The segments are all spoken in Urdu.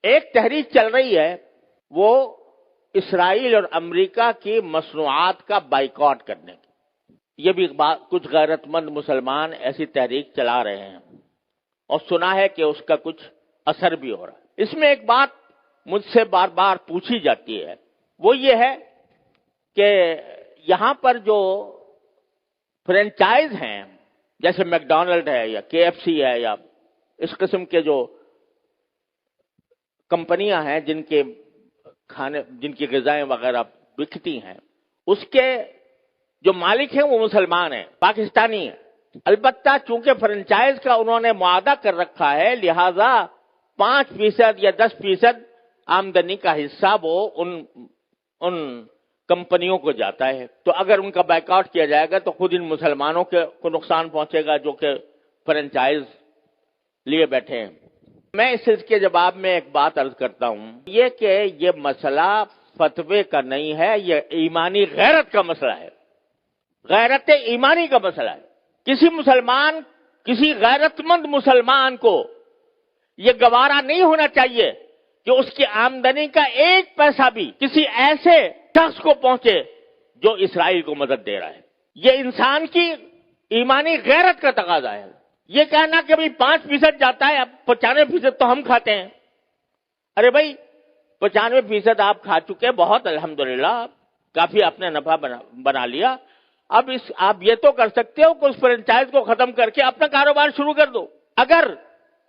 ایک تحریک چل رہی ہے، وہ اسرائیل اور امریکہ کی مصنوعات کا بائیکاٹ کرنے کی۔ یہ بھی کچھ غیرت مند مسلمان ایسی تحریک چلا رہے ہیں اور سنا ہے کہ اس کا کچھ اثر بھی ہو رہا ہے۔ اس میں ایک بات مجھ سے بار بار پوچھی جاتی ہے، وہ یہ ہے کہ یہاں پر جو فرینچائز ہیں جیسے میک ڈونلڈ ہے یا KFC ہے یا اس قسم کے جو کمپنیاں ہیں جن کی غذائیں وغیرہ بکتی ہیں، اس کے جو مالک ہیں وہ مسلمان ہیں، پاکستانی ہیں۔ البتہ چونکہ فرنچائز کا انہوں نے معاہدہ کر رکھا ہے، لہذا 5% یا 10% آمدنی کا حصہ وہ ان کمپنیوں کو جاتا ہے۔ تو اگر ان کا بائیکاٹ کیا جائے گا تو خود ان مسلمانوں کو نقصان پہنچے گا جو کہ فرنچائز لیے بیٹھے ہیں۔ میں اس کے جواب میں ایک بات عرض کرتا ہوں، یہ کہ یہ مسئلہ فتوے کا نہیں ہے، یہ ایمانی غیرت کا مسئلہ ہے، غیرت ایمانی کا مسئلہ ہے۔ کسی غیرت مند مسلمان کو یہ گوارا نہیں ہونا چاہیے کہ اس کی آمدنی کا 1 پیسہ بھی کسی ایسے شخص کو پہنچے جو اسرائیل کو مدد دے رہا ہے۔ یہ انسان کی ایمانی غیرت کا تقاضا ہے۔ یہ کہنا کہ بھئی 5% جاتا ہے، اب 95% تو ہم کھاتے ہیں۔ ارے بھائی 95% آپ کھا چکے، بہت الحمدللہ، کافی آپ نے نفع بنا لیا۔ اب آپ یہ تو کر سکتے ہو کہ اس فرنچائز کو ختم کر کے اپنا کاروبار شروع کر دو۔ اگر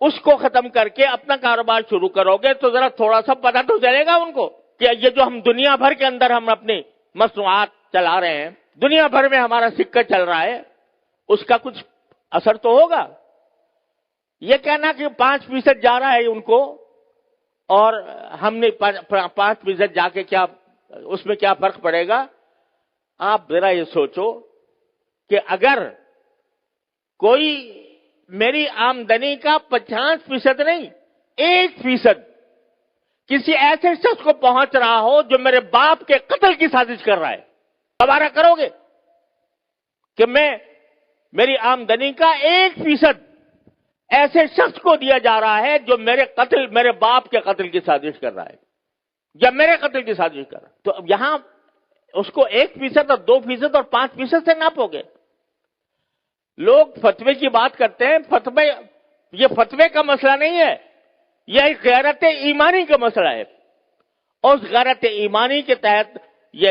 اس کو ختم کر کے اپنا کاروبار شروع کرو گے تو ذرا تھوڑا سا پتہ تو چلے گا ان کو کہ یہ جو ہم دنیا بھر کے اندر ہم اپنی مصنوعات چلا رہے ہیں، دنیا بھر میں ہمارا سکہ چل رہا ہے، اس کا کچھ اثر تو ہوگا۔ یہ کہنا کہ 5% جا رہا ہے ان کو اور ہم نے 5% جا کے کیا اس میں کیا فرق پڑے گا؟ آپ ذرا یہ سوچو کہ اگر کوئی میری آمدنی کا 50% نہیں 1% کسی ایسے شخص کو پہنچ رہا ہو جو میرے باپ کے قتل کی سازش کر رہا ہے، دوبارہ کرو گے کہ میری آمدنی کا 1% ایسے شخص کو دیا جا رہا ہے جو میرے باپ کے قتل کی سازش کر رہا ہے یا میرے قتل کی سازش کر رہا ہے؟ تو اب یہاں اس کو 1% اور 2% اور 5% سے ناپو گے۔ لوگ فتوے کی بات کرتے ہیں، یہ فتوے کا مسئلہ نہیں ہے، یہ ایک غیرت ایمانی کا مسئلہ ہے۔ اور اس غیرت ایمانی کے تحت یہ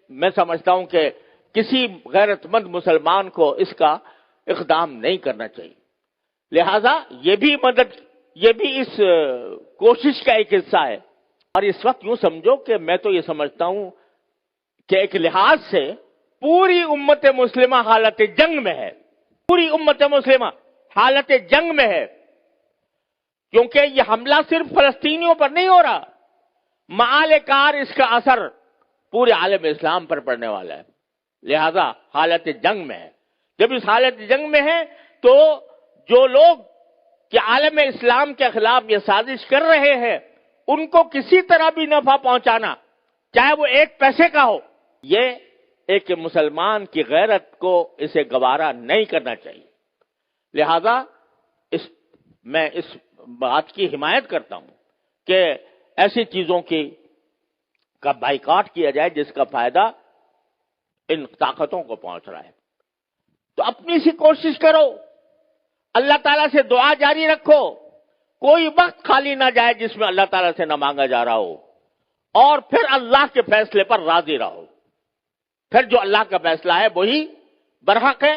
میں سمجھتا ہوں کہ کسی غیرت مند مسلمان کو اس کا اقدام نہیں کرنا چاہیے۔ لہذا یہ بھی اس کوشش کا ایک حصہ ہے۔ اور اس وقت یوں سمجھو کہ میں تو یہ سمجھتا ہوں کہ ایک لحاظ سے پوری امت مسلمہ حالت جنگ میں ہے، پوری امت مسلمہ حالت جنگ میں ہے، کیونکہ یہ حملہ صرف فلسطینیوں پر نہیں ہو رہا، معال کار اس کا اثر پورے عالم اسلام پر پڑنے والا ہے۔ لہذا حالت جنگ میں ہے۔ جب اس حالت جنگ میں ہے تو جو لوگ کہ عالم اسلام کے خلاف یہ سازش کر رہے ہیں ان کو کسی طرح بھی نفع پہنچانا، چاہے وہ 1 پیسے کا ہو، یہ ایک مسلمان کی غیرت کو اسے گوارا نہیں کرنا چاہیے۔ لہذا میں اس بات کی حمایت کرتا ہوں کہ ایسی چیزوں کا بائیکاٹ کیا جائے جس کا فائدہ ان طاقتوں کو پہنچ رہا ہے۔ تو اپنی سی کوشش کرو، اللہ تعالیٰ سے دعا جاری رکھو، کوئی وقت خالی نہ جائے جس میں اللہ تعالیٰ سے نہ مانگا جا رہا ہو، اور پھر اللہ کے فیصلے پر راضی رہو۔ پھر جو اللہ کا فیصلہ ہے وہی برحق ہے،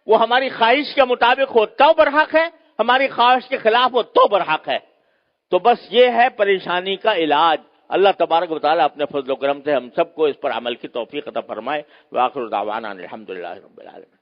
وہ ہماری خواہش کے مطابق ہو تو برحق ہے، ہماری خواہش کے خلاف ہو تو برحق ہے۔ تو بس یہ ہے پریشانی کا علاج۔ اللہ تبارک و تعالیٰ اپنے فضل و کرم سے ہم سب کو اس پر عمل کی توفیق عطا فرمائے۔ وآخر دعوانا الحمدللہ رب العالمین۔